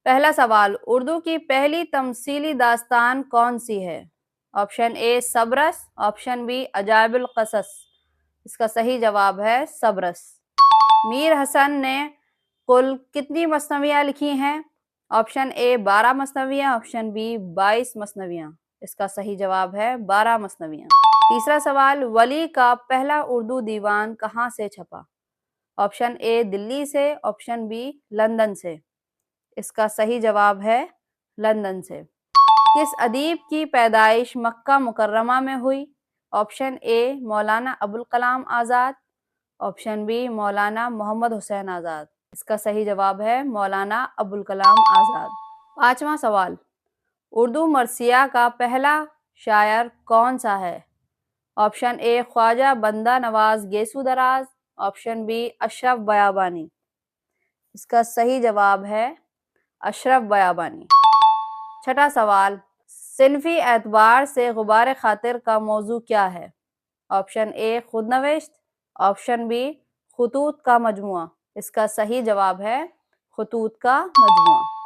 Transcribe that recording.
پہلا سوال، اردو کی پہلی تمثیلی داستان کون سی ہے؟ آپشن اے صبرس، آپشن بی عجائب القصص۔ اس کا صحیح جواب ہے صبرس۔ میر حسن نے کل کتنی مثنویاں لکھی ہیں؟ آپشن اے 12 مثنویاں، آپشن بی 22 مثنویاں۔ اس کا صحیح جواب ہے 12 مثنویاں۔ تیسرا سوال، ولی کا پہلا اردو دیوان کہاں سے چھپا؟ آپشن اے دلی سے، آپشن بی لندن سے۔ اس کا صحیح جواب ہے لندن سے۔ کس ادیب کی پیدائش مکہ مکرمہ میں ہوئی؟ آپشن اے مولانا ابوالکلام آزاد، آپشن بی مولانا محمد حسین آزاد۔ اس کا صحیح جواب ہے مولانا ابوالکلام آزاد۔ پانچواں سوال، اردو مرثیہ کا پہلا شاعر کون سا ہے؟ آپشن اے خواجہ بندہ نواز گیسو دراز، آپشن بی اشرف بیابانی۔ اس کا صحیح جواب ہے اشرف بیابانی۔ چھٹا سوال، صنفی اعتبار سے غبار خاطر کا موضوع کیا ہے؟ آپشن اے خود نوشت، آپشن بی خطوط کا مجموعہ۔ اس کا صحیح جواب ہے خطوط کا مجموعہ۔